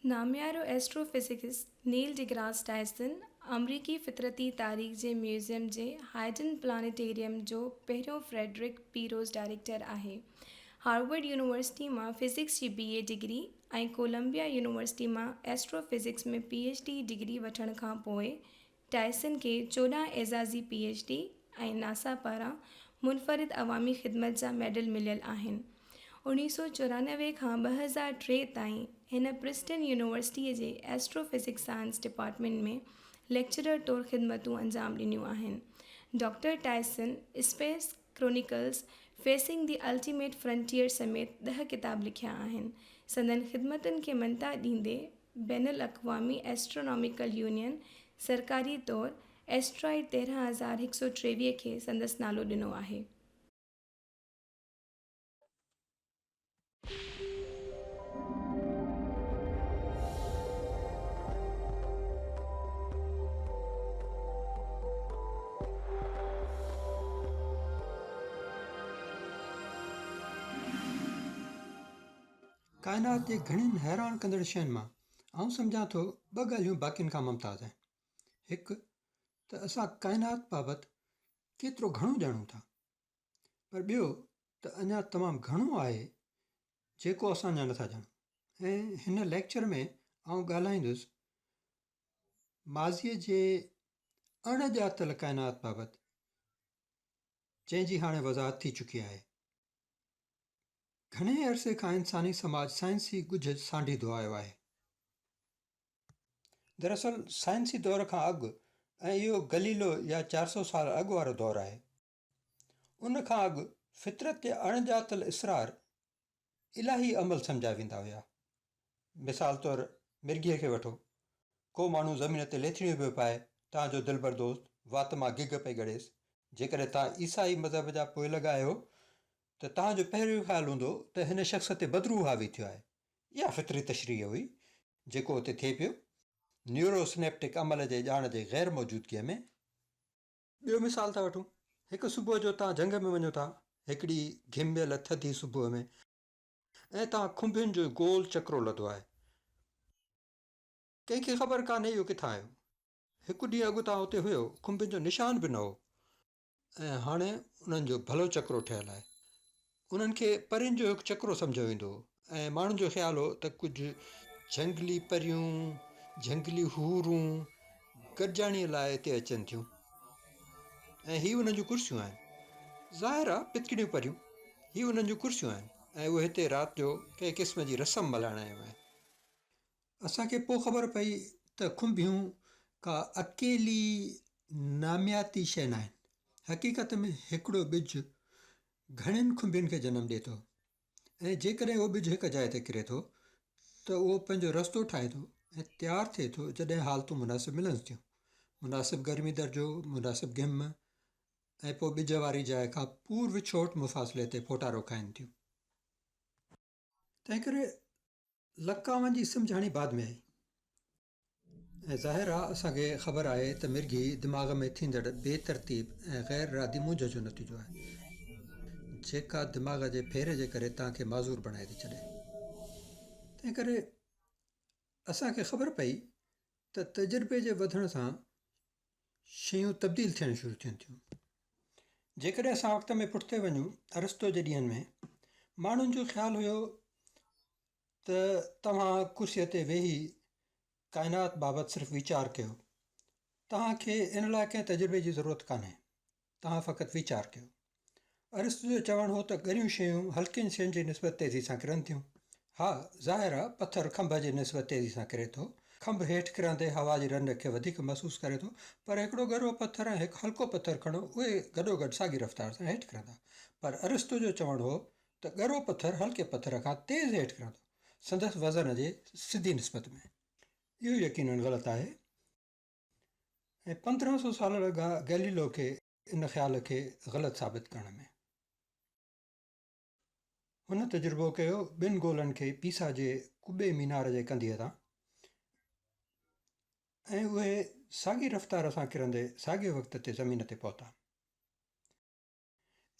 नामियारो एस्ट्रोफिज़िकिस्ट नील डिग्रास Tyson अमरीकी फितरती तारीख़ जे museum जे hidden planetarium जो पहिरियों फ्रेडरिक पीरोज़ डायरेक्टर आहे। हार्वर्ड यूनिवर्सिटी मां फ़िज़िक्स जी BA डिग्री ऐं कोलंबिया यूनिवर्सिटी मां एस्ट्रोफिज़िक्स में PhD डिग्री वठण खां पोइ टायसन खे 14 एज़ाज़ी PhD ऐं नासा पारां मुनफ़रिद अवामी ख़िदमत जा मेडल मिलियल आहिनि। 1994 खां 2003 ताईं हिन प्रिस्टन यूनिवर्सिटीअ जे एस्ट्रोफिज़िक्स साइंस डिपार्टमेंट में लेक्चरर तौरु ख़िदमतूं अंजाम ॾिनियूं आहिनि। Doctor Tyson space chronicles, facing the ultimate frontier समेत 10 किताब लिखिया आहिनि। संदनि ख़िदमतुनि खे मन्ता ॾींदे बैनुल अक़वामी एस्ट्रोनॉमिकल यूनियन सरकारी तौरु एस्ट्रॉइड 13123 खे संदसि नालो ॾिनो आहे। काइनात जे घणियुनि हैरान कंदड़ शयुनि मां आउं सम्झां थो ॿ ॻाल्हियूं बाक़ियुनि खां मुमताज़ आहिनि। हिकु त असां काइनात बाबति केतिरो घणो ॼाणूं था, पर ॿियो त अञा तमामु घणो आहे जेको असां अञा नथा ॼाणूं। ऐं हिन लेक्चर में आउं ॻाल्हाईंदुसि माज़ीअ जे अणॼातल काइनात बाबति, जंहिंजी हाणे वज़ाहत थी चुकी आहे। घणे अरसे खां इंसानी समाज साइंसी गुझ सांढींदो आयो आहे। दरअसल साइंसी दौर खां अॻु, ऐं इहो गलीलो या 400 साल अॻु वारो दौरु आहे, उन खां अॻु फितरत जे अणॼातल इसरार इलाही अमल सम्झा वेंदा हुआ। मिसाल तौरु मिर्गीअ खे वठो, को माण्हू ज़मीन ते लेथड़ियूं पियो पाए, तव्हांजो दिलबर दोस्त वात मां गिग पई गड़ेसि। जेकॾहिं तव्हां ईसाई मज़हब जा पोइ लॻायो त तव्हांजो पहिरियों ख़्यालु हूंदो त हिन शख़्स ते बदिरू हावी थियो आहे। इहा फितरी तशरीह हुई जेको हुते थिए पियो न्यूरोसिनेप्टिक अमल जे ॼाण जे ग़ैर मौजूदगीअ में। ॿियो मिसाल था वठूं, हिकु सुबुह जो तव्हां झंग में वञो था, हिकिड़ी घिमियल थधी सुबुह में, ऐं तव्हां खुंभियुनि जो गोल चक्रो लधो आहे। कंहिंखे ख़बर कान्हे इहो किथां आयो। हिकु ॾींहुं अॻु तव्हां हुते हुयो, खुंभियुनि जो निशान बि न हो, ऐं हाणे उन्हनि जो भलो चक्रो ठहियलु आहे। उन्हनि खे परियुनि जो हिकु चक्रो सम्झो वेंदो हो, ऐं माण्हुनि जो ख़्यालु हो त कुझु झंगली परियूं, झंगली हूरूं गॾिजाणीअ लाइ हिते अचनि थियूं, ऐं हीअ उन्हनि जूं कुर्सियूं आहिनि। ज़ाहिर आहे पितकिड़ियूं परियूं, हीअ उन्हनि जूं कुर्सियूं आहिनि, ऐं उहे हिते राति जो कंहिं क़िस्म जी रस्म मल्हाइण आयूं आहिनि। असांखे पोइ ख़बर पई त खुंभियूं का अकेली नामियाती शइ न आहिनि। हक़ीक़त में हिकिड़ो ॿिज घणनि खुंभियुनि खे जनमु ॾिए थो, ऐं जेकॾहिं उहो ॿिज हिकु जाइ ते किरे थो त उहो पंहिंजो रस्तो ठाहे थो ऐं तयारु थिए थो जॾहिं हालतूं मुनासिबु मिलनि थियूं। मुनासिबु गर्मी दर्जो, मुनासिबु घिम, ऐं पोइ ॿिज वारी जाइ खां पूर्व छोट मुफ़ासिले ते फोटारो खाइनि थियूं। तंहिं करे लकावनि जी सम्झाणी बाद में आई, ऐं ज़ाहिर आहे असांखे ख़बर आहे त मिर्गी दिमाग़ में थींदड़ बेतरतीब ऐं ग़ैर रादी मुंझ जो नतीजो आहे, जेका दिमाग़ जे फेरे जे करे तव्हांखे माज़ूर बणाए थी छॾे। तंहिं करे असांखे ख़बर पई त तजुर्बे जे वधण सां शयूं तब्दील थियणु शुरू थियनि थियूं। जेकॾहिं असां वक़्त में पुठिते वञूं, अरिस्तो जे ॾींहंनि में माण्हुनि जो ख़्यालु हुयो त तव्हां कुर्सीअ ते वेही काइनात बाबति सिर्फ़ु वीचार कयो, तव्हांखे इन लाइ कंहिं तजुर्बे जी ज़रूरत कान्हे, तव्हां फ़क़ति वीचार कयो। अरिस्तो जो चवणु हो त ॻरियूं शयूं हल्कियुनि शयुनि जी निस्बत तेज़ी सां किरनि थियूं। हा, ज़ाहिर आहे पथर खंभ जे निस्बत तेज़ी सां किरे थो, खंभ हेठि किरंदे हवा जी रंड खे वधीक महसूसु करे थो, पर हिकिड़ो ॻरो पथर ऐं हिकु हल्को पथर खणो, उहे गॾोगॾु साॻी रफ़्तार सां हेठि किरंदा। पर अरिस्तो जो चवणु हो त ॻरो पथर हल्के पथर खां तेज़ हेठि किरंदो, संदसि वज़न जे सिधी निस्बत में। इहो यकीनन ग़लति आहे, ऐं 1500 साल लॻा गैलीलो खे इन ख़्याल खे ग़लति साबित करण में। हुन तजुर्बो कयो ॿिनि गोलनि खे पीसा जे कुॿे मीनार जे कंधीअ तां, ऐं उहे साॻी रफ़्तार सां किरंदे साॻिए वक़्त ते ज़मीन ते पहुता।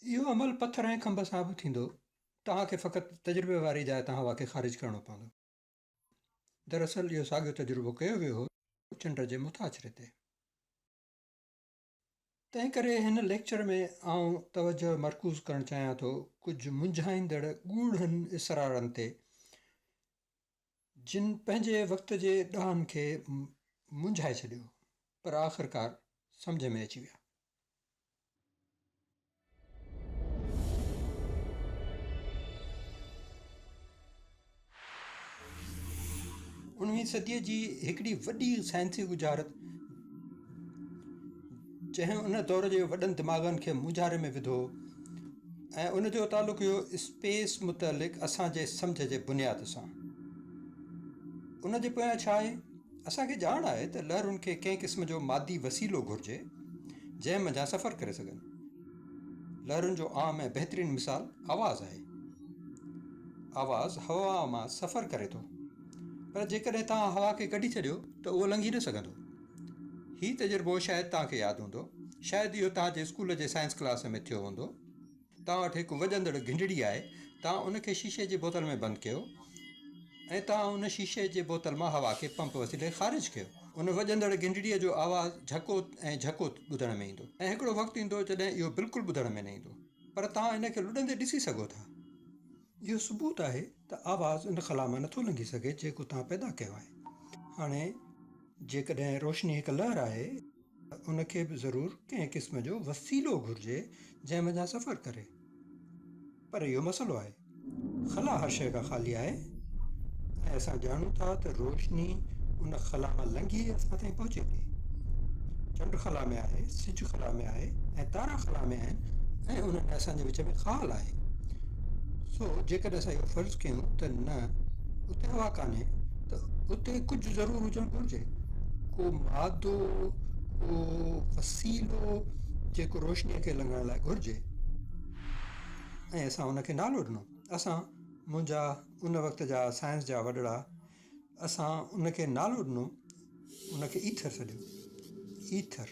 इहो अमल पथर ऐं खंभ सां बि थींदो, तव्हांखे फ़क़ति तजुर्बे वारी जाइ तां हवा खे ख़ारिज करणो पवंदो। दरअसल इहो साॻियो तजुर्बो कयो वियो हो चंड जे मुतासिरे ते। तंहिं करे हिन लेक्चर में आउं तवजो मर्कूज़ करणु चाहियां थो कुझु मुंझाईंदड़ ॻूढ़नि इसरारनि ते, जिन पंहिंजे वक़्त जे ॾाहनि खे मुंझाए छॾियो पर आख़िरकार सम्झ में अची विया। 19वीं सदीअ जी हिकिड़ी वॾी साइंसी गुजारत जंहिं उन दौर जे वॾनि दिमाग़नि खे मुंझारे में विधो ऐं उन जो तालुक़ु हुयो स्पेस मुतलिक़ असांजे सम्झ जे बुनियाद सां। उन जे पोयां छा आहे? असांखे ॼाण आहे त लहरुनि खे कंहिं क़िस्म जो मादी वसीलो घुरिजे जंहिं मंझां सफ़र करे सघनि। लहरुनि जो आम ऐं बहितरीनु मिसाल आवाज़ आहे। आवाज़ हवा मां सफ़र करे थो, पर जेकॾहिं तव्हां हवा खे कढी छॾियो त उहो लंघी न सघंदो। हीउ तजुर्बो शायदि तव्हांखे यादि हूंदो, शायदि इहो तव्हांजे स्कूल जे साइंस क्लास में थियो हूंदो। तव्हां वटि हिकु वॼंदड़ घिंडड़ी आहे, तव्हां उनखे शीशे जी बोतल में बंदि कयो ऐं तव्हां उन शीशे जे बोतल मां हवा खे पंप वसीले ख़ारिज कयो। उन वॼंदड़ घिंडड़ीअ जो आवाज़ु झकोत ऐं झकोत ॿुधण में ईंदो ऐं हिकिड़ो वक़्तु ईंदो जॾहिं इहो बिल्कुलु ॿुधण में न ईंदो, पर तव्हां इनखे लुॾंदे ॾिसी सघो था। इहो सबूत आहे त आवाज़ु इन ख़ला मां नथो लंघी सघे जेको तव्हां पैदा कयो आहे। हाणे जेकॾहिं रोशनी हिकु लहर आहे, उनखे बि ज़रूरु कंहिं क़िस्म जो वसीलो घुरिजे जंहिं मंझां सफ़र करे। पर इहो मसइलो आहे, ख़ला हर शइ खां ख़ाली आहे ऐं असां ॼाणूं था त रोशनी उन ख़ला मां लंघी असां ताईं पहुचे थी। चंड ख़ला में आहे, सिज ख़ला में आहे ऐं तारा ख़ला में आहिनि ऐं उन्हनि असांजे विच में ख़ाल आहे। सो जेकॾहिं असां इहो फ़र्ज़ु कयूं त न उते हवा कान्हे, त उते कुझु ज़रूरु हुजणु घुरिजे, को मादो, को वसीलो जेको रोशनीअ खे लंघण लाइ घुरिजे। ऐं असां उनखे नालो ॾिनो। असां मुंहिंजा उन वक़्त जा साइंस जा वॾड़ा, असां उनखे नालो ॾिनो, उनखे ईथर सॾियो। ईथर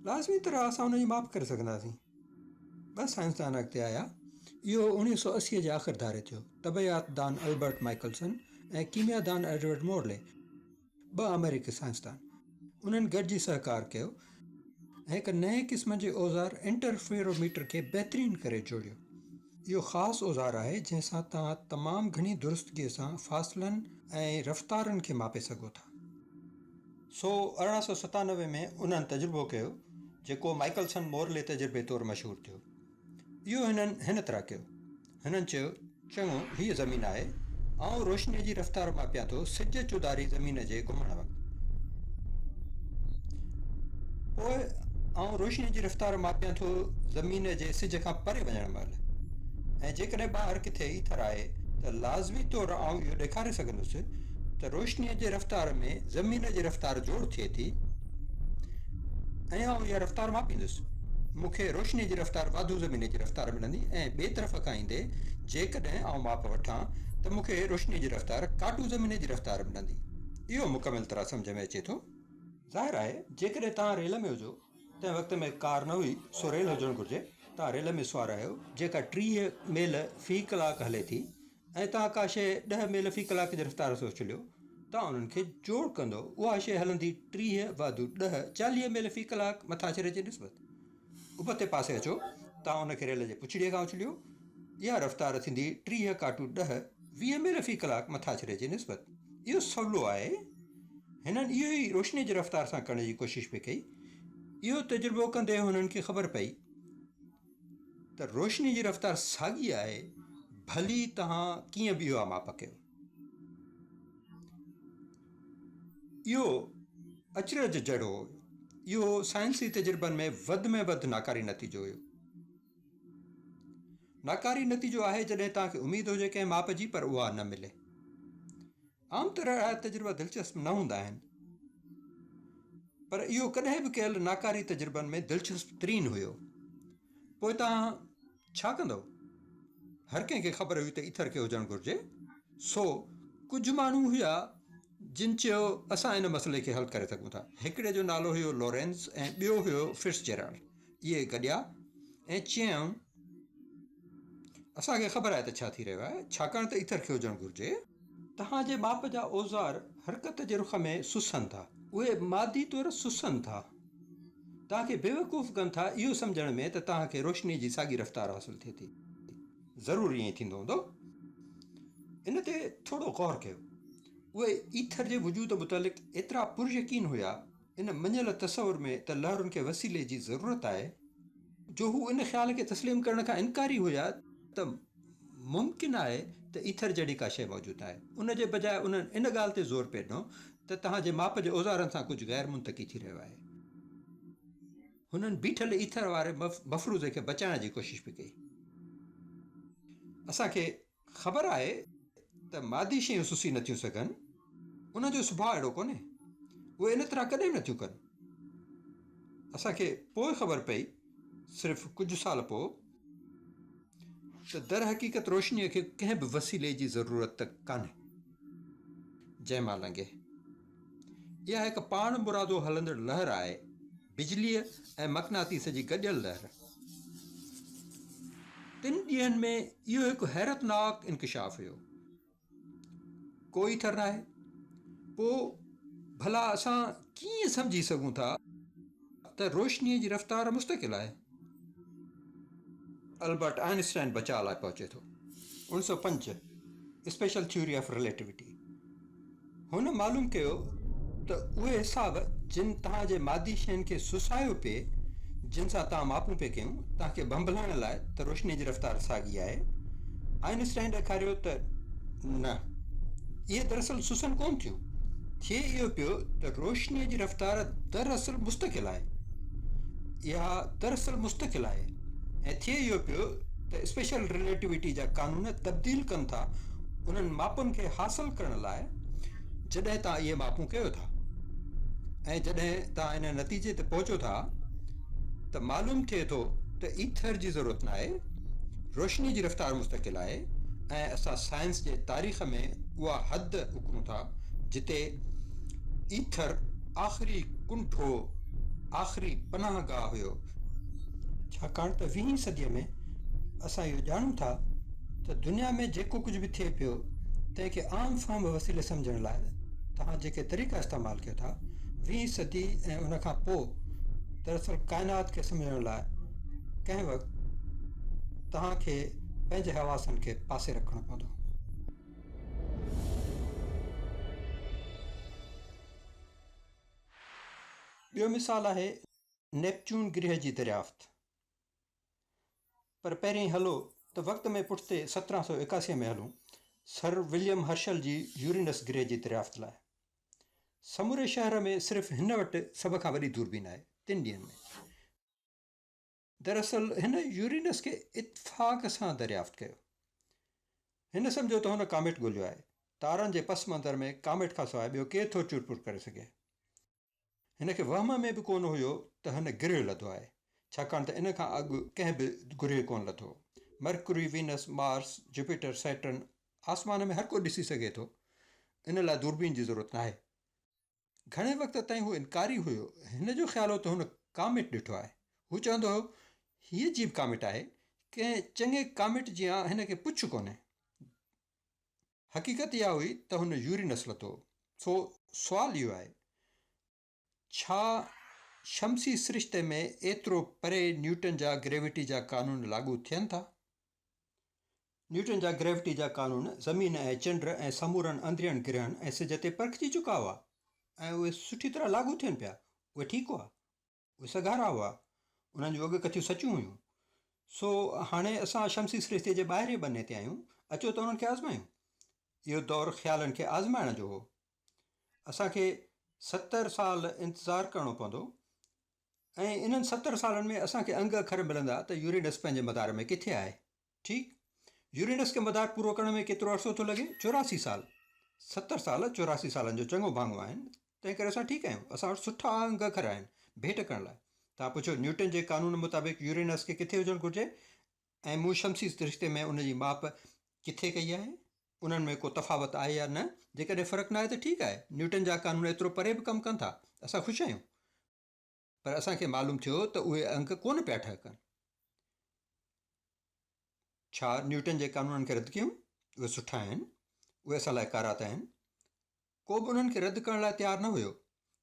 लाज़मी तरह असां उनजी माप करे सघंदासीं। ॿ साइंसदान अॻिते आया। इहो 1980 जे आख़िर धारे थियो। तबियातदान अल्बर्ट माइकलसन ऐं कीमियादान एडवर्ड मोरले, ॿ अमेरिकी साइंसदान, उन्हनि गॾिजी सहकार कयो ऐं हिकु नए क़िस्म जे औज़ार इंटरफेरोमीटर खे बहितरीनु करे जोड़ियो। इहो ख़ासि औज़ार आहे जंहिंसां तव्हां तमामु घणी दुरुस्तगीअ सां फ़ासिलनि ऐं रफ़्तारनि खे मापे सघो था। सो 1897 में उन्हनि तजुर्बो कयो जेको माइकलसन मोरले तजुर्बे तौरु मशहूरु थियो। इहो हिननि हिन तरह कयो। हिननि चयो, चङो, हीअ ज़मीन आहे, आउं रोशनीअ जी रफ़्तार मापियां थो सिज चौधारी ज़मीन जे घुमण वक़्तु। पोइ आउं रोशनीअ जी रफ़्तार मापियां थो ज़मीन जे सिज खां परे वञण महिल। ऐं जेकॾहिं ॿाहिरि किथे ईथर आहे त लाज़मी तौरु आउं इहो ॾेखारे सघंदुसि त रोशनीअ जे रफ़्तार में ज़मीन जी रफ़्तार जोड़ थिए थी ऐं आउं इहा रफ़्तार मापींदुसि। मूंखे रोशनीअ जी रफ़्तार वाधू ज़मीन जी रफ़्तार मिलंदी ऐं ॿिए तरफ़ खां ईंदे जेकॾहिं आउं माप वठां त मूंखे रोशनीअ जी रफ़्तार काटू ज़मीन जी रफ़्तार मिलंदी। इहो मुकमिल तरह सम्झ में अचे थो। ज़ाहिर आहे जेकॾहिं तव्हां रेल में हुजो, तंहिं वक़्त में कार न हुई, सो रेल हुजणु घुरिजे। तव्हां रेल में सुवारु आहियो जेका 30 मील फ़ी कलाक हले थी ऐं तव्हां का शइ 10 मील फ़ी कलाक जी रफ़्तार सां छलियो, तव्हां उन्हनि खे जोड़ कंदो, उहा शइ हलंदी 30 वाधू 10 40 मील फ़ी कलाक मथां सिरे जे निस्बत। उबते पासे अचो, तव्हां उनखे रेल जे पुछड़ीअ खां उछलियो, इहा रफ़्तार थींदी 30 काटू 10 20 मील फ़ी कलाक मथां सिरे जे निस्बत। इहो सवलो आहे। हिननि इहो ई रोशनी जी रफ़्तार सां करण जी कोशिशि पई कई। इहो तजुर्बो कंदे हुननि खे ख़बर पई त रोशनी जी रफ़्तार साॻी आहे, भली तव्हां कीअं बि इहा माप कयो। इहो अचरज जहिड़ो हो। इहो साइंसी तजुर्बनि में वधि नाकारी नतीजो हुयो। नाकारी नतीजो आहे जॾहिं तव्हांखे उमेदु हुजे कंहिं माप जी पर उहा न मिले। आम तरह तजुर्बा दिलचस्प न हूंदा आहिनि, पर इहो कॾहिं बि कयल नाकारी तजुर्बनि में दिलचस्प तरीन हुयो। पोइ तव्हां छा कंदव? हर कंहिंखे ख़बर हुई त ईथर खे हुजणु घुरिजे। सो कुझु माण्हू हुया जिन चयो असां इन मसइले खे हल करे सघूं था। हिकिड़े जो नालो हुयो लॉरेंस ऐं ॿियो हुयो फिट्ज़जेराल्ड। इहे गॾिया ऐं चयऊं असांखे ख़बर आहे त छा थी रहियो आहे, छाकाणि त ईथर खे हुजणु घुरिजे। तव्हांजे माप जा औज़ार हरकत जे रुख में सुसनि था, उहे मादी तौरु सुसनि था, तव्हांखे बेवकूफ़ कनि था इहो सम्झण में त तव्हांखे रोशनी जी साॻी रफ़्तार हासिलु थिए थी। ज़रूरु ईअं ई थींदो हूंदो। इन ते थोरो गौर कयो। उहे ईथर जे वजूद मुतालिक़ एतिरा पुरयकीन हुया इन मञियल तसवुर में त लहरुनि खे वसीले जी ज़रूरत आहे, जो हू इन ख़्याल खे तस्लीम करण खां इनकारी हुया त मुमकिन आहे त ईथर जहिड़ी का शइ मौजूदु आहे। उन जे बजाए उन्हनि इन ॻाल्हि ते ज़ोर पिए ॾिनो त तव्हांजे माप जे औज़ारनि सां कुझु ग़ैर मुंतक़ी थी रहियो आहे। हुननि बीठल ईथर वारे मफ़रूज़े खे बचाइण जी कोशिशि पई कई। असांखे ख़बर आहे त मादी शयूं सुसी नथियूं सघनि, उनजो सुभाउ अहिड़ो कोन्हे, उहे इन तरह कॾहिं बि नथियूं कनि। असांखे पोइ ख़बर पई, सिर्फ़ु कुझु साल पोइ, त दर हक़ीक़त रोशनीअ खे कंहिं बि वसीले जी ज़रूरत कान्हे जंहिं मां लंघे। इहा हिकु पाण मुरादो हलंदड़ लहर आहे, बिजलीअ ऐं मक़नातीस जी गॾियल लहर। 3 ॾींहंनि में इहो हिकु हैरतनाक इंकिशाफ़ हुयो। कोई ईथर नाहे। पोइ भला असां कीअं सम्झी सघूं था त रोशनीअ जी रफ़्तार मुस्तक़िल आहे? अल्बर्ट आइंस्टाइन बचा लाइ पहुचे थो। 1905 स्पेशल थ्योरी ऑफ रिलेटिविटी। हुन मालूम कयो त उहे हिसाब जिन तव्हांजे मादी शयुनि खे सुसायो पिए, जिन सां तव्हां मापूं पिए कयूं, तव्हांखे बंबलाइण लाइ त रोशनीअ जी रफ़्तार साॻी आहे। आइंस्टाइन ॾेखारियो त न, इहे दरअसल सुसनि कोन थियूं। थिए इहो पियो त रोशनीअ जी रफ़्तार दरअसल मुस्तक़िल आहे। इहा दरअसल मुस्तक़िल आहे ऐं थिए इहो पियो त स्पेशल रिलेटिविटी जा क़ानून तब्दील कनि था उन्हनि मापुनि खे हासिल करण लाइ जॾहिं तव्हां इहे मापूं कयो था। ऐं जॾहिं तव्हां इन नतीजे ते पहुचो था त मालूम थिए थो त ईथर जी ज़रूरत न आहे, रोशनी जी रफ़्तार मुस्तक़िल आहे ऐं असां साइंस जे तारीख़ में उहा हद उकरूं था जिते ईथर आख़िरी कुंठो, आख़िरी पनाहगाह हुयो। छाकाणि त 20हीं सदीअ में असां इहो ॼाणूं था त दुनिया में जेको कुझु बि थिए पियो तंहिंखे आम फहम वसीले सम्झण लाइ तव्हां जेके तरीक़ा इस्तेमालु कयो था, 20हीं सदी ऐं उन खां पोइ दरअसल काइनात खे सम्झण लाइ कंहिं वक़्तु तव्हांखे पंहिंजे हवासनि खे पासे रखणो पवंदो। ॿियो मिसाल आहे नेपच्यून ग्रह जी दरियाफ़्त। पर पहिरीं हलो त वक़्त में पुठिते 1781 में हलूं सर विलियम हर्शल जी यूरेनस ग्रह जी दरियाफ़्त लाइ। समूरे शहर में सिर्फ़ु हिन वटि सभ खां वॾी दूरबीन आहे 3 ॾींहंनि में। दरअसल हिन यूरेनस खे इत्फ़ाक़ सां दरियाफ़्त कयो। हिन सम्झो त हुन कामेट ॻोल्हियो आहे। तारनि जे पस मंज़र में कामेट खां सवाइ ॿियो केरु थो चुरपुर करे सघे। हिन खे वहम में बि कोन हुयो त हिन गिरह लधो आहे, छाकाणि त इन खां अॻु कंहिं बि गिरह कोन लथो। Mercury, Venus, Mars, Jupiter, Saturn आसमान में हर को ॾिसी सघे थो। इन लाइ दूरबीन जी ज़रूरत नाहे। घणे वक़्त ताईं हू इनकारी हुयो। हिन जो ख़्यालु हो त हुन कामेट ॾिठो आहे। हू चवंदो हो हीअ अजीब कामेट आहे, कंहिं चङे कामेट जी हिन खे पुछ कोन्हे। हक़ीक़त इहा हुई त हुन यूरेनस लथो। सो सुवालु इहो आहे, छा शमसी सिरिश्ते में एतिरो परे न्यूटन जा ग्रेविटी जा क़ानून लागू थियनि था? न्यूटन जा ग्रेविटी जा क़ानून ज़मीन ऐं चंड ऐं समूरनि अंदरियनि ग्रहनि ऐं सिज ते परखिजी चुका हुआ ऐं उहे सुठी तरह लागू थियनि पिया। उहे ठीकु हुआ, उहे सगारा हुआ, उन्हनि जूं अॻकथियूं सचियूं हुयूं। सो हाणे असां शमसी सिरिश्ते जे ॿाहिरें बने ते आहियूं। अचो त उन्हनि खे आज़मायूं। इहो दौरु ख़्यालनि खे आज़माइण जो हो। असांखे 70 साल इंतज़ारु करिणो पवंदो ऐं इन्हनि 70 सालनि में असांखे अंग अखर मिलंदा त यूरेनस पंहिंजे मदार में किथे आहे। ठीकु, यूरेनस खे मदार पूरो करण में केतिरो अर्सो थो लॻे? 84 साल। 70 साल 84 सालनि जो चङो भाङो आहिनि। तंहिं करे असां ठीकु आहियूं। असां वटि सुठा अंग अखर आहिनि भेट करण लाइ। तव्हां पुछो न्यूटन जे क़ानून मुताबिक़ यूरेनस खे किथे हुजणु घुरिजे ऐं मूं शमसी सिरिश्ते में उनजी माप किथे कई आहे? उन्हनि में को तफ़ावत आहे या न? जेकॾहिं फ़र्क़ु न आहे त ठीकु आहे, न्यूटन जा क़ानून एतिरो परे बि कमु कनि था, असां ख़ुशि आहियूं। पर असांखे मालूम थियो त उहे अंक कोन पिया ठहकनि। छा न्यूटन जे क़ानूननि खे रद्द कयूं? उहे सुठा आहिनि, उहे असां लाइ कारात आहिनि। को बि उन्हनि खे रद्द करण लाइ तयारु न हुयो।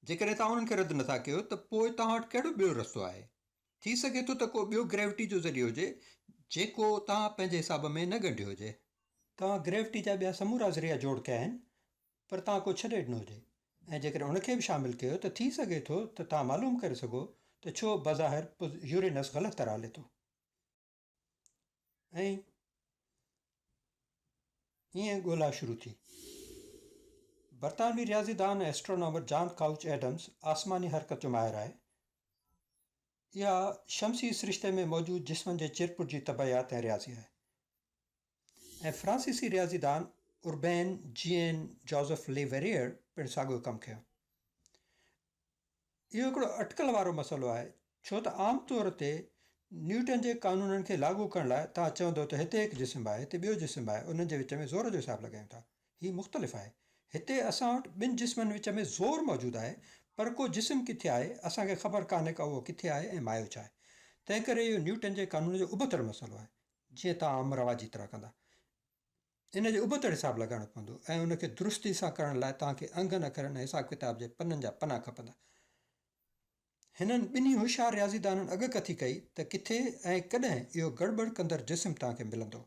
जेकॾहिं तव्हां उन्हनि खे रद्द नथा कयो त पोइ तव्हां वटि कहिड़ो ॿियो रस्तो आहे? थी सघे थो त को ॿियो ग्रेविटी जो ज़रियो हुजे जेको तव्हां पंहिंजे हिसाब में न ॻंढियो हुजे। तव्हां ग्रेविटी जा ॿिया समूरा ज़रिया जोड़ कया आहिनि, पर तव्हां को छॾे ॾिनो हुजे, ऐं जेकॾहिं उनखे बि शामिलु कयो त थी सघे थो त तव्हां मालूम करे सघो त छो बज़ाहिर यूरेनस ग़लति तरह हले थो। ऐं ईअं ॻोल्हा शुरू थी। बरतानवी रियाज़ीदान ऐं एस्ट्रोनॉमर जॉन काउच एडम्स आसमानी हरकत जो माहिर आहे। इहा शमसी सिरिश्ते में मौजूदु जिस्मनि जे चिरपुर जी तबायात ऐं रियाज़ी आहे। ऐं फ्रांसीसी रियाज़ीदान उर्बैन जीएन जोसेफ लेवेरियर पिणु साॻियो कमु कयो। इहो हिकिड़ो अटकल वारो मसइलो आहे, छो त आम तौर ते न्यूटन जे क़ानूननि खे लागू करण लाइ तव्हां चवंदो त हिते हिकु जिस्म आहे, हिते ॿियो जिस्म आहे, उन्हनि जे विच में ज़ोर जो हिसाबु लॻायूं था। हीउ मुख़्तलिफ़ आहे। हिते असां वटि ॿिनि जिस्मनि विच में ज़ोर मौजूदु आहे, पर को जिस्म किथे आहे असांखे ख़बर कान्हे का उहो किथे आहे ऐं मायो छा आहे। तंहिं करे इहो न्यूटन जे क़ानून जो उबतड़ मसइलो आहे। जीअं तव्हां आम रवाजी तरह कंदा, इन जो उबतड़ हिसाबु लॻाइणो पवंदो, ऐं उनखे दुरुस्ती सां करण लाइ तव्हांखे अंगनि अखरनि ऐं हिसाब किताब जे पननि जा पना खपंदा। हिननि ॿिन्ही होशियारु रियाज़ीदाननि अॻकथी कई त किथे ऐं कॾहिं इहो गड़बड़ कंदड़ जिस्म तव्हांखे मिलंदो।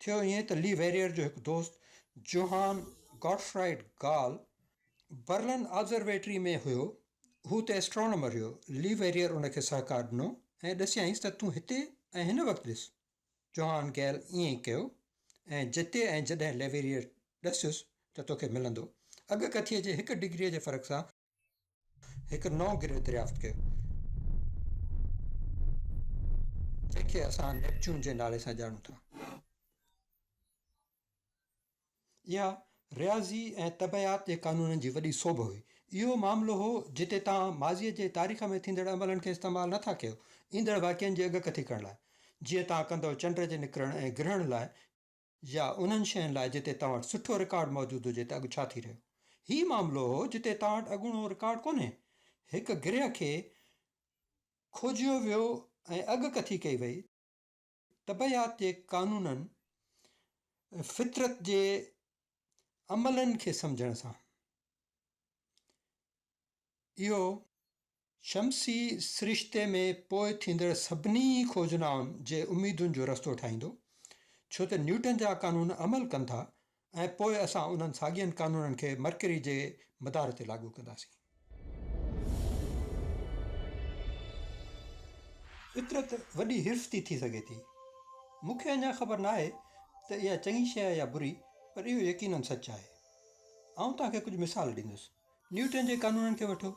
थियो ईअं त ली वेरियर जो हिकु दोस्त जोहान गॉटफ्राइड गाल बर्लिन ऑब्ज़र्वेटरी में हुयो। हू त एस्ट्रोनॉमर हुयो। ली वेरियर उनखे सहकारु ॾिनो ऐं ॾसियईंसि त तूं हिते ऐं हिन वक़्तु ॾिस। जोहान गैल ईअं ई कयो, ऐं जिते ऐं जॾहिं लेवेरियर ॾसियुसि त तोखे मिलंदो, अॻकथीअ जे 1 डिग्रीअ जे फ़र्क़ सां हिकु नओं गिरह दरियाफ़्त कयो, जंहिंखे असां नेपच्यून जे नाले सां ॼाणूं था। इहा रियाज़ी ऐं तबयात जे क़ानूननि जी वॾी सोभ हुई। इहो मामिलो हो जिते तव्हां माज़ीअ जे तारीख़ में थींदड़ अमलनि खे इस्तेमालु नथा कयो ईंदड़ वाक़िअनि जी अॻकथी करण लाइ, जीअं तव्हां कंदव चंड जे निकिरण ऐं ग्रहण लाइ, या उन्हनि शयुनि लाइ जिते तव्हां वटि सुठो रिकॉर्ड मौजूदु हुजे त अॻु छा थी रहियो। हीउ मामिलो हो जिते तव्हां वटि अॻूणो रिकॉर्ड कोन्हे। हिकु गिरह खे खोजियो वियो ऐं अॻकथी कई वई। तबयात जे क़ानूननि फितरत जे अमलनि खे सम्झण सां इहो शमसी सिरिश्ते में पोइ थींदड़ सभिनी खोजनाउनि जे उमेदुनि जो रस्तो ठाहींदो, छो त न्यूटन जा क़ानून अमल कनि था ऐं पोइ असां उन्हनि साॻियनि क़ानूननि खे मरकरी जे मदार ते लागू कंदासीं। फितरत वॾी हिफ़्ती थी सघे थी। मूंखे अञा ख़बर न आहे त इहा चङी शइ आहे या बुरी, पर इहो यकीनन सच आहे। आउं तव्हांखे कुझु मिसाल ॾींदुसि। न्यूटन जे क़ानूननि खे वठो।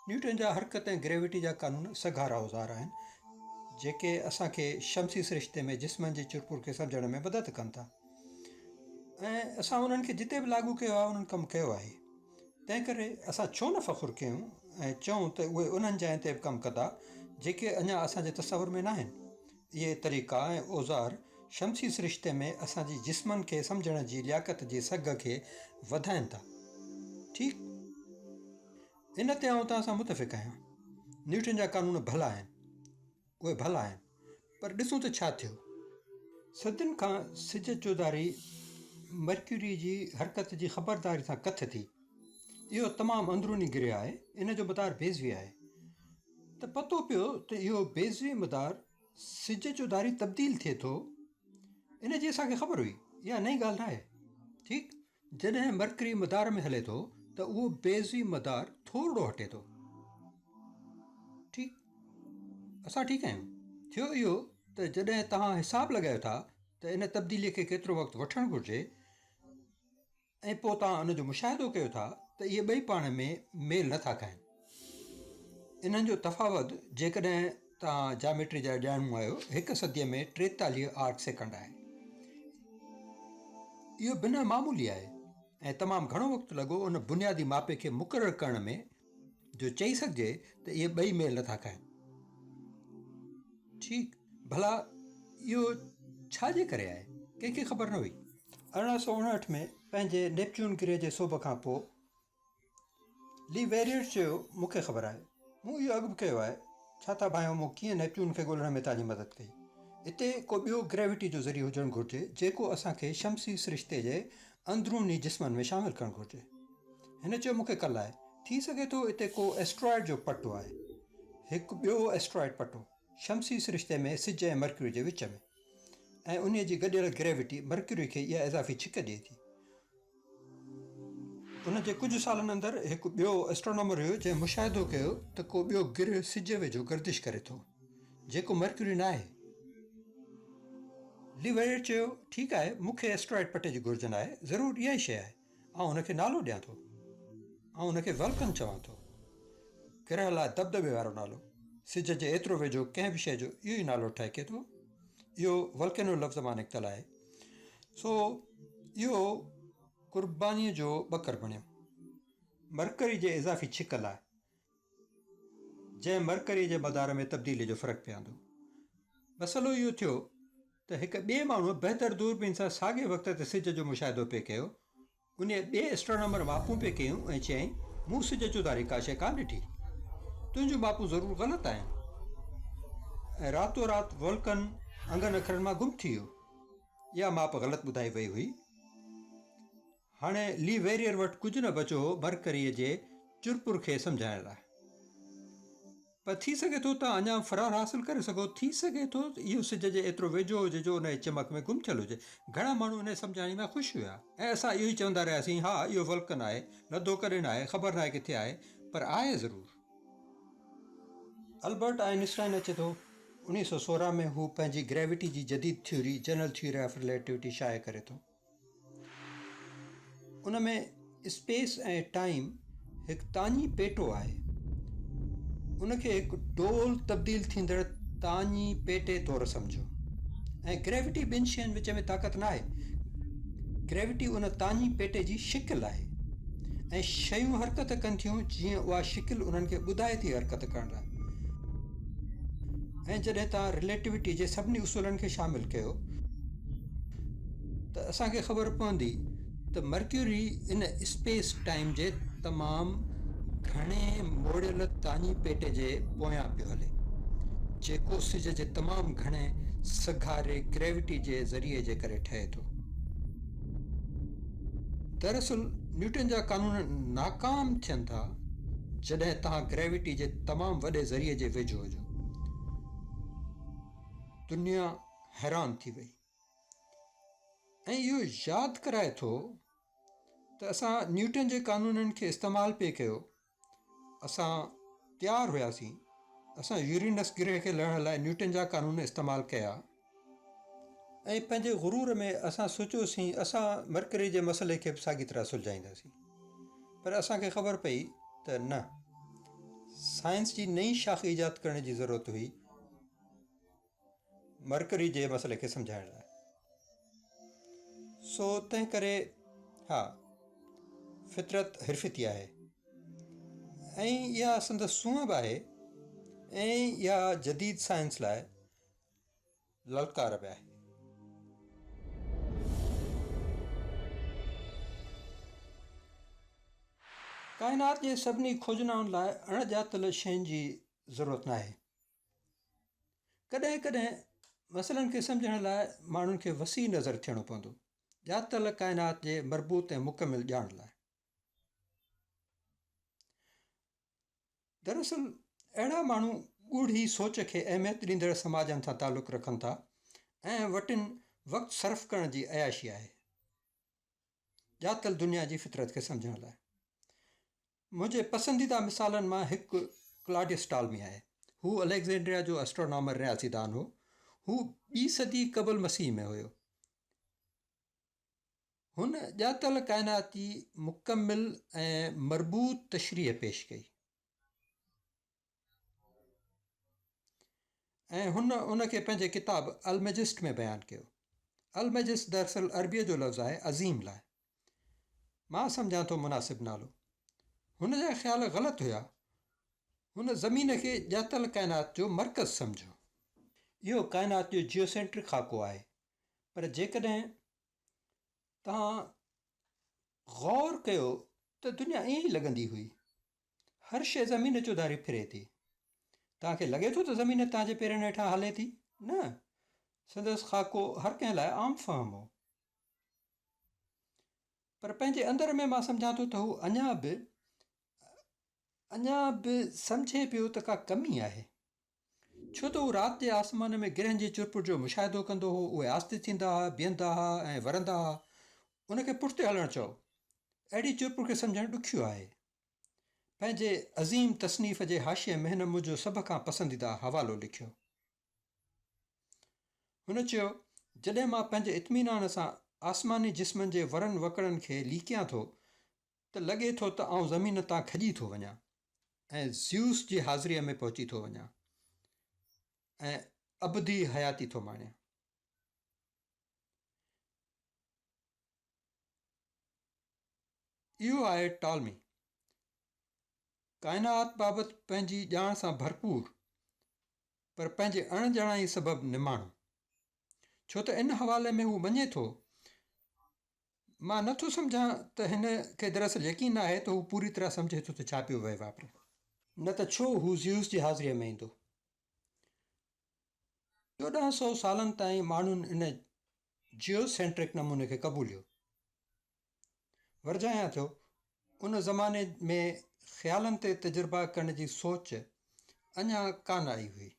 न्यूटन जा हरकत ऐं ग्रेविटी जा क़ानून सघारा औज़ार आहिनि जेके असांखे शमसी सिरिश्ते में जिस्मनि जी चुरपुर खे सम्झण में मदद कनि था, ऐं असां उन्हनि खे जिते बि लागू कयो आहे उन्हनि कमु कयो आहे। तंहिं करे असां छो न फ़ख़ुरु कयूं ऐं चऊं त उहे उन्हनि जाइनि ते बि कमु कंदा जेके अञा असांजे तसवुर में न आहिनि। इहे तरीक़ा ऐं औज़ार शमसी सिरिश्ते में असांजी जिस्मनि खे सम्झण जी लियाक़त जी सघ खे वधाइनि था। ठीकु, इन ते आउं तव्हां सां मुतफ़िक़ आहियां। न्यूटन जा क़ानून भला आहिनि, उहे भला आहिनि, पर ॾिसूं त छा थियो। सदियुनि खां सिज चौधारी मर्क्यूरी जी हरकत जी ख़बरदारी सां कथ थी। इहो तमामु अंदरूनी गिरह आहे। इन जो मदार बेज़वी आहे। त पतो पियो त इहो बेज़वी मदार सिज चौधारी तब्दील थिए थो, इन जी असांखे ख़बर हुई। इहा नई ॻाल्हि न आहे। ठीकु, जॾहिं मर्करी मदार में हले थो त उहो बेज़वी मदार थोरो हटे थो। ठीकु, असां ठीकु आहियूं। थियो इहो त जॾहिं तव्हां हिसाबु लॻायो था त इन तब्दीलीअ खे केतिरो वक़्तु वठणु घुरिजे, ऐं पोइ तव्हां उनजो मुशाहिदो कयो था त इहे ॿई पाण में मेल नथा खाइनि। इन्हनि जो तफ़ावत जेकॾहिं तव्हां जामेट्री जा ॼाणू आहियो, 1 सदीअ में 43 आर्क सेकंड आहे। इहो बिना मामूली आहे ऐं तमामु घणो वक़्तु लॻो उन बुनियादी मापे खे मुक़ररु करण में जो चई सघिजे त इहे ॿई मेल नथा खाइनि। ठीकु, भला इहो छाजे करे आहे? कंहिंखे ख़बर न हुई। 1859 में पंहिंजे नेपच्यून गिरह जे सोभ खां पोइ ली वेरियर चयो, मूंखे ख़बर आहे। मूं इहो अॻु बि कयो आहे। छा था भाइयों, मूं कीअं नेपच्यून खे ॻोल्हण में तव्हांजी मदद कई। हिते को ॿियो ग्रेविटी जो ज़रियो हुजणु घुरिजे जेको असांखे शमसी सिरिश्ते जे अंदरूनी जिस्मनि में शामिलु करणु घुरिजे। हिन चयो मूंखे कल्ह आहे, थी सघे थो हिते को एस्ट्रॉइड जो पटो आहे, हिकु ॿियो एस्ट्रॉइड पटो शमसी सिरिश्ते में सिज ऐं मर्क्यूरी जे विच में, ऐं उन जी गॾियल ग्रेविटी मर्क्यूरी खे इहा इज़ाफ़ी छिक ॾिए थी। उन जे कुझु सालनि अंदरि हिकु ॿियो एस्ट्रोनॉमर हुयो जंहिं मुशाहिदो कयो त को ॿियो गिर सिज वेझो गर्दिश करे थो जेको मर्क्यूरी न आहे। लीवेयर चयो, ठीकु आहे, मूंखे एस्ट्रॉइड पटे जी घुर्ज न आहे, ज़रूरु इहा ई शइ आहे, ऐं हुनखे नालो ॾियां थो, ऐं हुनखे वल्कन चवां थो, ग्रह लाइ दबदबे वारो नालो, सिज जे एतिरो वेझो कंहिं बि शइ जो इहो ई नालो ठहिके थो। इहो वल्केनो लफ़्ज़ मां निकितल आहे। सो इहो क़ुर्बानीअ जो ॿकर बणियो मरकरी जे इज़ाफ़ी छिक लाइ, जंहिं मरकरी जे मदार में तब्दीली जो फ़र्क़ु पियांदो। मसइलो इहो थियो त हिकु ॿिए माण्हूअ बहितर दूरबीन सां साॻिए वक़्त ते सिज जो मुशाहिदो पिए कयो। उन ॿिए एस्ट्रोनॉमर मापूं पिए कयूं ऐं चयईं, मूं सिज चौधारी का शइ कान ॾिठी, तुंहिंजूं मापूं ज़रूरु ग़लति आहिनि। ऐं रातो राति वल्कन अंगनि अखरनि मां गुम थी वियो। इहा माप ग़लति ॿुधाई वई हुई। हाणे ली वेरियर वटि कुझु न बचियो हो मरकरीअ जे चुरपुर खे सम्झाइण लाइ। पर थी सघे थो तव्हां अञा फ़रार हासिलु करे सघो, थी सघे थो इहो सिज जे एतिरो वेझो हुजे जो उन जी चमक में गुम थियलु हुजे। घणा माण्हू इन सम्झाइण में ख़ुशि हुआ ऐं असां इहो ई चवंदा रहियासीं, हा इहो वल्कन आहे, लधो करे न आहे, ख़बर न आहे किथे आहे, पर आहे ज़रूरु। अल्बर्ट आइंस्टाइन अचे थो, 1916 में हू पंहिंजी ग्रेविटी जी जदीद theory general theory of relativity शाया करे थो। उन में स्पेस ऐं टाइम हिकु तानी पेटो आहे, उनखे हिकु डोल तब्दील थींदड़ तानी पेटे तौरु सम्झो, ऐं ग्रेविटी ॿिनि शयुनि विच में ताक़त न आहे। ग्रेविटी उन तानी पेटे जी शिकिल आहे, ऐं शयूं हरकत कनि थियूं जीअं उहा शिकिल उन्हनि खे ॿुधाए थी हरकत करण लाइ। ऐं जॾहिं तव्हां रिलेटिविटी जे सभिनी उसूलनि खे शामिलु कयो त असांखे ख़बर पवंदी त मर्क्यूरी इन स्पेस टाइम जे तमामु घणे मोड़ियल तानी पेटे जे पोयां पियो हले, जेको सिज जे तमामु घणे सघारे ग्रेविटी जे ज़रिए जे करे ठहे थो। दरअसल न्यूटन जा कानून नाकाम थियनि था जॾहिं तव्हां ग्रेविटी जे तमामु वॾे ज़रिए जे वेझो हुजो। दुनिया हैरान थी वई ऐं इहो यादि कराए थो त असां न्यूटन जे कानूननि खे इस्तेमालु पिए कयो। असां तयारु हुयासीं, असां यूरेनस ग्रह खे लहण लाइ न्यूटन जा कानून इस्तेमालु कया, ऐं पंहिंजे गुरूर में असां सोचियोसीं असां मरकरी जे मसइले खे बि साॻी तरह सुलझाईंदासीं। पर असांखे ख़बर पई त न, साइंस जी नई शाख़ ईजाद करण जी ज़रूरत हुई मरकरी जे मसइले खे सम्झाइण लाइ। सो तंहिं करे हा, फितरत हिरफिती आहे ऐं इहा संदसि सूंह बि आहे, ऐं इहा जदीद साइंस लाइ ललकार बि आहे। काइनात जे सभिनी खोजनाउनि लाइ अणॼातल शयुनि जी ज़रूरत न आहे। कॾहिं कॾहिं मसइलनि खे सम्झण लाइ माण्हुनि खे वसी नज़र थियणो पवंदो, ॼातल काइनात जे मरबूत ऐं मुकमिल ॼाण लाइ। दरअसल अहिड़ा माण्हू ॻूढ़ी सोच खे अहमियत ॾींदड़ समाजनि सां तालुक़ु रखनि था ऐं वटिन वक़्तु सर्फ़ करण जी अयाशी आहे ॼातल दुनिया जी फितरत खे सम्झण लाइ। मुंहिंजे पसंदीदा मिसालनि मां हिकु क्लॉडियस टॉलमी आहे। हू अलेक्जेंड्रिया जो एस्ट्रोनॉमर रियाज़ीदान हो। हू 2वीं सदी क़बल मसीह में हुयो। हुन ॼातल काइनात जी मुकमिल ऐं मरबूत तशरीह पेश कई ऐं हुन उनखे पंहिंजे किताब अलमजिस्ट में बयानु कयो। अलमजिस्ट दरअसल अरबीअ जो लफ़्ज़ आहे अज़ीम लाइ। मां सम्झां थो मुनासिबु नालो। हुन जा ख़्याल ग़लति हुया। हुन ज़मीन खे ॼातल काइनात जो मर्कज़ सम्झो। इहो काइनात जो जियोसेंट्रिक ख़ाको आहे, पर जेकॾहिं तव्हां गौर कयो त दुनिया ईअं ई लॻंदी हुई। हर शइ ज़मीन चौधारी फिरे थी। तव्हांखे लॻे थो त ज़मीन तव्हांजे पेरनि हेठां हले थी? न, संदसि ख़ाको हर कंहिं लाइ आम फ़हम हो, पर पंहिंजे अंदर में मां सम्झां थो त हू अञा बि सम्झे पियो त का कमी आहे, छो त हू राति जे आसमान में ग्रहनि जी चुरपुर जो मुशाहिदो कंदो हो। उहे आस्ते थींदा हुआ, बीहंदा हुआ ऐं वरंदा हुआ। उनखे पुठिते हलणु चओ। अहिड़ी चुरपुर खे सम्झणु ॾुखियो आहे। पंहिंजे अज़ीम तसनीफ़ जे हाशिए में हिन मुंहिंजो सभ खां पसंदीदा हवालो लिखियो। हुन चयो, जॾहिं मां पंहिंजे इत्मीनान सां आसमानी जिस्मनि जे वरनि वकड़नि खे लीकियां थो त लॻे थो त आउं ज़मीन तां खॼी थो वञा ऐं ज़्यूस जी हाज़िरीअ में पहुची थो वञा ऐं अबदी हयाती थो माणियां। इहो आहे टॉलमी, काइनात बाबति पंहिंजी ॼाण सां भरपूर, पर पंहिंजे अणॼाणाई सबबु निमाणो। छो त इन हवाले में हू मञे थो, मां नथो सम्झां त हिन खे दरअसल यकीन आहे त हू पूरी तरह सम्झे थो त छा पियो वहे वापरे, न त छो हू ज़्यूस जी हाज़िरीअ में ईंदो। 1400 सालनि ताईं माण्हुनि इन जियोसेंट्रिक नमूने खे क़बूलियो। वर्जायां थियो, उन ज़माने में ख़्यालनि ते तजुर्बा करण जी सोच अञा कान आई हुई।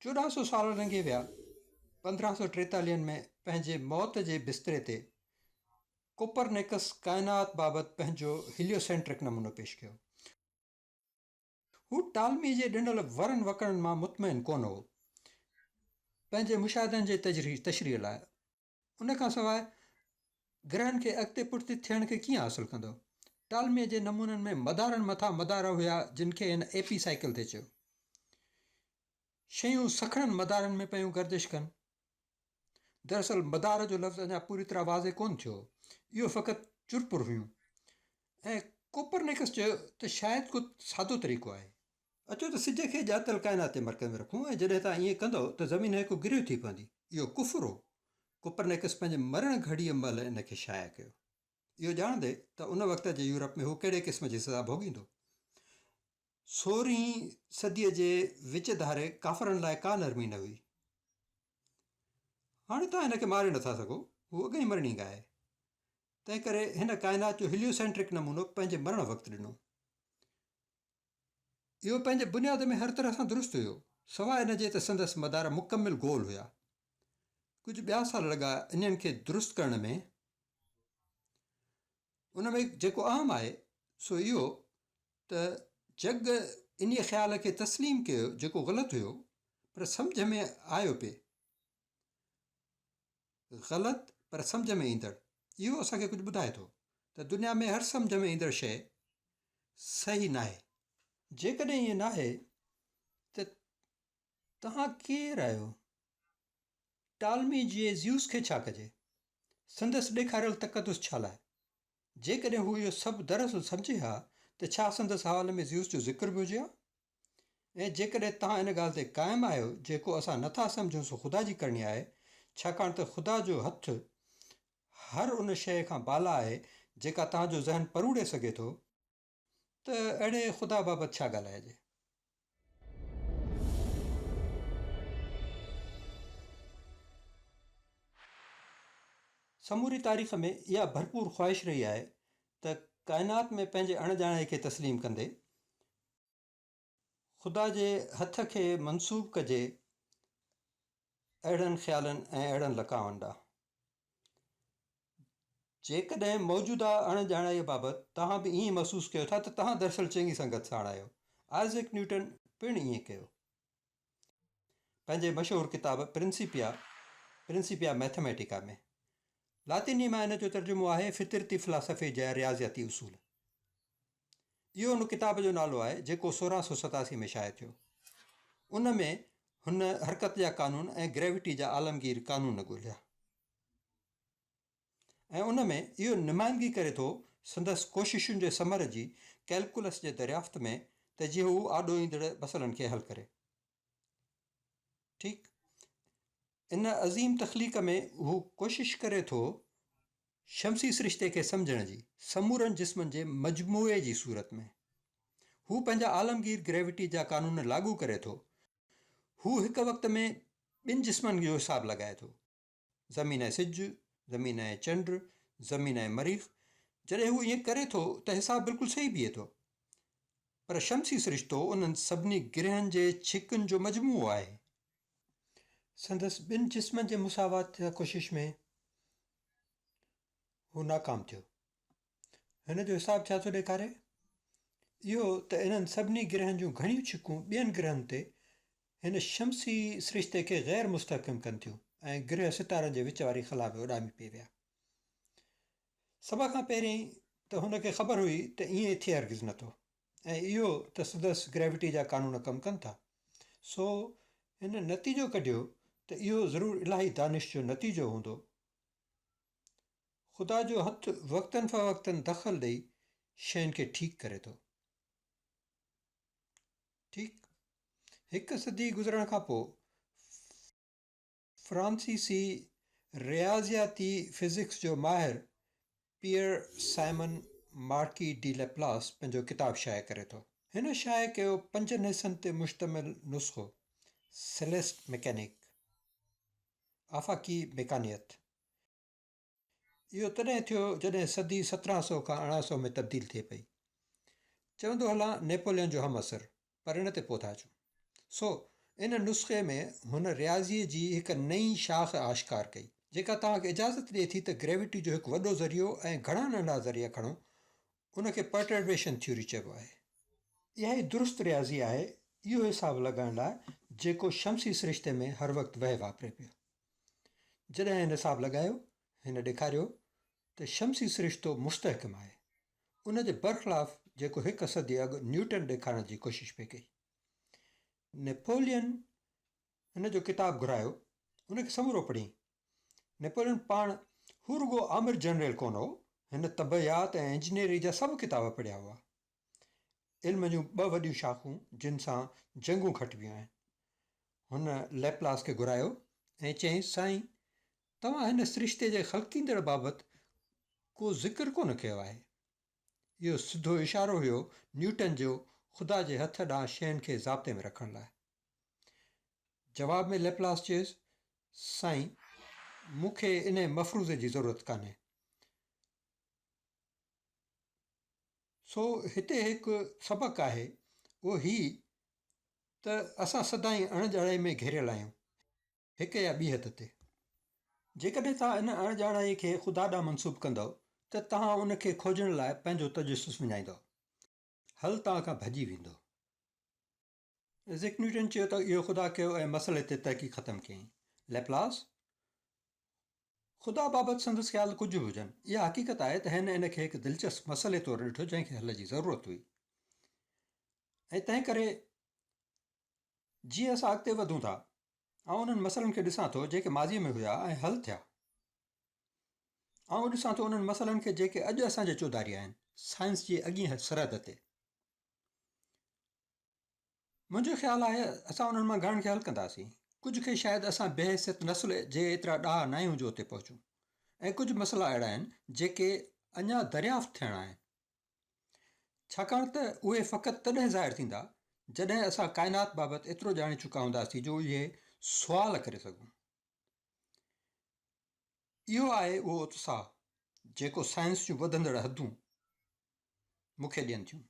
1400 साल लंघे विया। 1543 में पंहिंजे मौत जे बिस्तरे ते कोपरनिकस काइनात बाबति पंहिंजो हिलियोसेंट्रिक नमूनो पेश कयो। हू टालमी जे ॾिनल वरनि वकड़नि मां मुतमइन कोन हो पंहिंजे मुशाहिदनि जे तशरीह लाइ। उन खां सवाइ ग्रहनि खे अॻिते पुठिते थियण खे कीअं हासिलु कंदो। टालमीअ जे नमूननि में मदारनि मथां मदार हुया, जिन खे हिन एपी साइकिल ते चयो। शयूं सखणनि मदारनि में पियूं गर्दिश कनि। दरअसल मदार जो लफ़्ज़ अञा पूरी तरह वाज़े कोन थियो, इहो फ़क़ति चुरपुर हुयूं। ऐं कोपरनिकस चयो त शायदि को सादो तरीक़ो आहे। अचो त सिज खे ॼातल काइनात जे मर्कज़ में रखूं, ऐं जॾहिं तव्हां ईअं कंदो त ज़मीन हिकु गिरियो थी पवंदी। इहो कुफ़ुर हो। कोपरनिकस पंहिंजे मरण घड़ीअ महिल इन खे शाया कयो, इहो ॼाणंदे त उन वक़्त जे यूरोप में हू कहिड़े क़िस्म जी सज़ा भोॻींदो। 16हीं सदीअ जे विच धारे काफ़रनि लाइ का नरमी न हुई। हाणे तव्हां हिन खे मारे नथा सघो, हू अॻे ई मरणी आहे। तंहिं करे हिन काइनात जो हिलियोसेंट्रिक नमूनो पंहिंजे मरण वक़्तु ॾिनो। इहो पंहिंजे बुनियाद में हर तरह सां दुरुस्त हुयो, सवाइ इन जे त संदसि मदार मुकमिल गोल हुया। कुझु ॿिया साल लॻा इन्हनि खे दुरुस्त करण में। उन में जेको अहम आहे सो इहो त जग इन ख़्याल खे तस्लीम कयो जेको ग़लति हुयो, पर सम्झ में आयो पिए। ग़लति पर सम्झ में ईंदड़, इहो असांखे कुझु ॿुधाए थो त दुनिया में हर सम्झ में ईंदड़ शइ सही नाहे। जेकॾहिं ईअं नाहे त तव्हां केरु आहियो? टालमी जे ज़्यूस खे छा कजे? संदसि ॾेखारियल तक़दुस छा लाइ? जेकॾहिं हू इहो सभु दरअसल सम्झे हा त छा संदसि हवाले में ज़्यूस जो ज़िक्र बि हुजे हा? ऐं जेकॾहिं तव्हां इन ॻाल्हि ते क़ाइमु आहियो जेको असां नथा सम्झूं सो ख़ुदा जी करणी आहे, छाकाणि त ख़ुदा जो हथु हर उन शइ खां बाला आहे जेका तव्हांजो ज़हन परूड़े सघे थो, त अहिड़े ख़ुदा बाबति छा ॻाल्हाइजे? समूरी तारीख़ में इहा भरपूर ख़्वाहिश रही आहे त काइनात में पंहिंजे अणॼाणे खे तस्लीम कंदे ख़ुदा जे हथ खे मनसूब कजे अहिड़नि ख़्यालनि ऐं अहिड़नि लकावनि ॾांहुं। जेकॾहिं मौजूदा अणॼाणाईअ बाबति तव्हां बि ईअं महसूसु कयो था त तव्हां दरअसल चङी संगत साण आहियो। आइज़ैक न्यूटन पिणु ईअं कयो। पंहिंजे मशहूरु किताब प्रिंसिपिया मैथमेटिका में लातिनी मां इन जो तर्जुमो आहे फितरती फ़िलासफ़े जा रियाज़ियाती उसूल। इहो उन किताब जो नालो आहे जेको 1687 में शाया थियो। उन में हुन हरकत जा क़ानून ऐं ग्रेविटी जा आलमगीर क़ानून ॻोल्हिया, ऐं उन में इहो नुमाइंदगी करे थो संदसि कोशिशुनि जे समर जी कैलकुलस जे दरियाफ़्त में त जीअं हू आॾो ईंदड़ मसइलनि खे हल करे। ठीकु, इन अज़ीम तख़लीक़ में हू कोशिश करे थो शमसी सिरिश्ते खे सम्झण जी समूरनि जिस्मनि जे मजमूए जी सूरत में। हू पंहिंजा आलमगीर ग्रेविटी जा क़ानून लागू करे थो। हू हिकु वक़्त में ॿिनि जिस्मनि जो हिसाबु लॻाए थो, ज़मीन ऐं सिजु, ज़मीन ऐं चंड, ज़मीन ऐं मरीख़। जॾहिं हू ईअं करे थो त हिसाबु बिल्कुलु सही बीहे थो, पर शमसी सिरिश्तो उन्हनि सभिनी गिरहनि जे छिकनि जो मजमूओ आहे। संदसि ॿिनि जिस्मनि जे मुसावात जी कोशिश में हू नाकाम थियो। हिन जो हिसाबु छा थो ॾेखारे? इहो त इन्हनि सभिनी गिरहनि जूं घणियूं छिकूं ॿियनि ग्रहनि ते हिन शमसी सिरिश्ते खे ग़ैर मुस्तहकम कनि थियूं ऐं गिरह सितारनि जे विच वारी ख़ला में उॾामी पई विया। सभ खां पहिरीं त हुनखे ख़बर हुई त ईअं थिए हरगिज़ नथो, ऐं इहो त संदसि ग्रेविटी जा क़ानून कमु कनि था। सो हिन नतीजो कढियो त इहो ज़रूरु इलाही दानिश जो नतीजो हूंदो। ख़ुदा जो हथु वक़्तनि फ़वक़्तनि दख़ल ॾेई शयुनि खे ठीकु करे थो। ठीकु, हिकु सदी गुज़रण खां पोइ फ्रांसीसी रियाज़ियाती फिज़िक्स जो माहिर पियर साइमन मार्की डी लैप्लास पंहिंजो किताबु शाया करे थो। हिन शाया कयो 5 हिसनि ते मुश्तमिल नुस्ख़ो सेलेस्ट मैकेनिक आफ़ाक़ी मैकानियत। इहो तॾहिं थियो जॾहिं सदी 1700 खां 1800 में तब्दील थिए पई। चवंदो हलां नेपोलियन जो हम असर, पर इन ते पोइ था अचूं। सो इन नुस्ख़े में हुन रियाज़ीअ जी हिकु नई शाख़ आश्कार कई, जेका तव्हांखे इजाज़त ॾिए थी त ग्रेविटी जो हिकु वॾो ज़रियो ऐं घणा नंढा ज़रिया खणो। उनखे परटर्बेशन थ्योरी चइबो आहे। इहा ई दुरुस्त रियाज़ी आहे इहो हिसाबु लॻाइण लाइ जेको शमसी सिरिश्ते में हर वक़्तु वहे वापरे पियो। जॾहिं हिन हिसाबु लॻायो, हिन ॾेखारियो त शमसी सिरिश्तो मुस्तहकम आहे, उन जे बरख़िलाफ़ जेको हिकु सदी अॻु न्यूटन ॾेखारण जी कोशिश पई कई। नेपोलियन हिन जो किताबु घुरायो, उनखे समूरो पढ़ी। नेपोलियन पाण हू रुगो आमिर जनरल कोन हो, हिन तबयात ऐं इंजीनियरी जा सभु किताब पढ़िया हुआ। इल्म जूं 2 वॾियूं शाख़ूं जिन सां जंगूं खटिबियूं आहिनि। हुन लैप्लास खे घुरायो ऐं चयईंसि, साईं तव्हां हिन सिरिश्ते जे ख़लकींदड़ बाबति को ज़िक्र कोन कयो आहे। इहो सिधो इशारो हुयो न्यूटन जो ख़ुदा जे हथ ॾांहुं शयुनि खे ज़ाब्ते में रखण लाइ। जवाब में लैप्लास चयुसि, साईं मूंखे इन मफ़रूज़े जी ज़रूरत कान्हे। सो हिते हिकु सबक़ु आहे, उहो ही त असां सदाईं अणॼाणाई में घिरियल आहियूं, हिक या ॿी हद ते। जेकॾहिं तव्हां इन अणॼाणाई खे ख़ुदा ॾांहुं मनसूब कंदव त तव्हां उनखे खोजण लाइ पंहिंजो तजसुस विञाईंदव, हल तव्हां खां भॼी वेंदो। आइज़ैक न्यूटन चयो त इहो ख़ुदा कयो ऐं मसइले ते तहक़ीक़ ख़तमु कयईं। लैप्लास ख़ुदा बाबति संदसि ख़्याल कुझु बि हुजनि, इहा हक़ीक़त आहे त हिन इनखे हिकु दिलचस्प मसइले तौरु ॾिठो जंहिंखे हल जी ज़रूरत हुई। ऐं तंहिं करे जीअं असां अॻिते वधूं था, आउं उन्हनि मसइलनि खे ॾिसां थो जेके माज़ीअ में हुया ऐं हल थिया। आउं ॾिसां थो उन्हनि मसइलनि खे जेके अॼु असांजे चौधारी आहिनि, साइंस जी अॻी सरहद ते। मुंहिंजो ख़्यालु आहे असां उन्हनि मां घणनि खे हल कंदासीं। कुझु खे शायदि असां बेहैसियत नस्ल जे एतिरा ॾाह न आहियूं जो उते पहुचूं, ऐं कुझु मसइला अहिड़ा आहिनि जेके अञा दरियाफ़्त थियणा आहिनि, छाकाणि त उहे फ़क़ति तॾहिं ज़ाहिर थींदा जॾहिं असां काइनात बाबति एतिरो ॼाणे चुका हूंदासीं जो इहे सुवाल करे सघूं। इहो आहे उहो उत्साह जेको साइंस जूं वधंदड़ हदूं मूंखे ॾियनि थियूं।